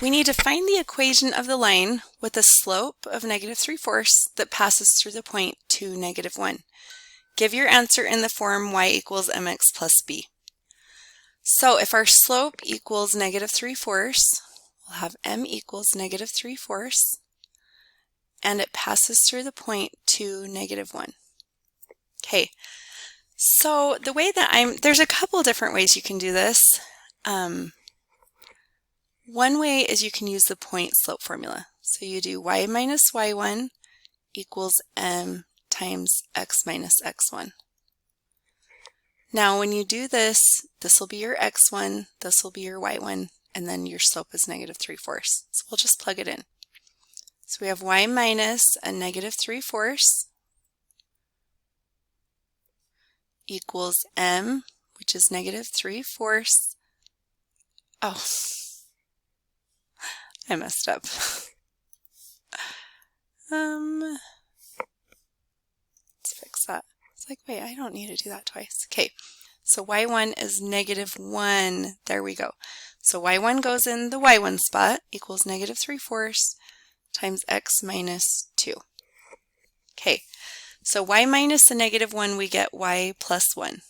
We need to find the equation of the line with a slope of -3/4 that passes through the point 2, -1. Give your answer in the form y equals mx plus b. So if our slope equals -3/4, we'll have m equals -3/4, and it passes through the point 2, -1. Okay, so the way that there's a couple different ways you can do this. One way is you can use the point slope formula. So you do y minus y1 equals m times x minus x1. Now when you do this, this will be your x1, this will be your y1, and then your slope is -3/4. So we'll just plug it in. So we have y minus a -3/4 equals m, which is -3/4. Oh, I messed up. Let's fix that. It's like, wait, I don't need to do that twice. Okay, so y1 is -1. There we go. So y1 goes in the y1 spot, equals -3/4 times x minus 2. Okay, so y minus the -1, we get y plus 1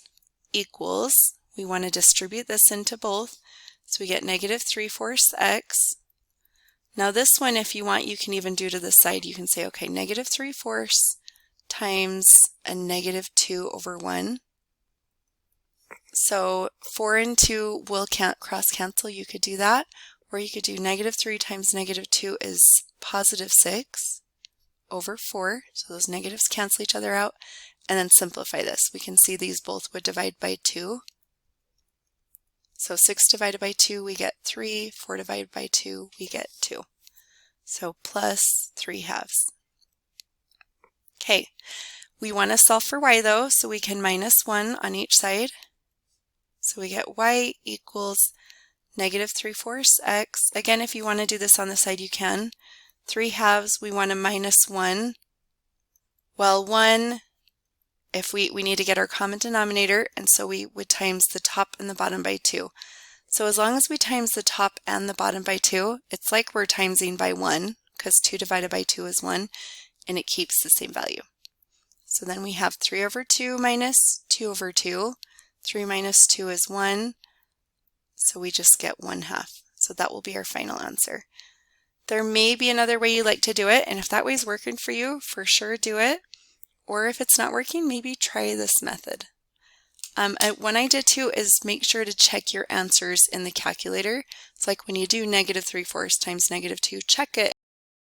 equals, we want to distribute this into both, so we get -3/4 x. Now this one, if you want, you can even do to the side. You can say, okay, -3/4 times a -2/1. So 4 and 2 will cross cancel. You could do that. Or you could do -3 times -2 is +6/4. So those negatives cancel each other out. And then simplify this. We can see these both would divide by 2. So 6 divided by 2, we get 3. 4 divided by 2, we get 2. So plus 3/2. Okay, we want to solve for y though, so we can -1 on each side. So we get y equals -3/4 x. Again, if you want to do this on the side, you can. 3/2, we want to -1. Well, 1, if we need to get our common denominator, and so we would times the top and the bottom by 2. So as long as we times the top and the bottom by 2, it's like we're timesing by 1, because 2 divided by 2 is 1, and it keeps the same value. So then we have 3/2 minus 2/2. 3 minus 2 is 1, so we just get 1/2. So that will be our final answer. There may be another way you like to do it, and if that way is working for you, for sure do it. Or if it's not working, maybe try this method. One idea too is make sure to check your answers in the calculator. It's like when you do -3/4 times -2, check it.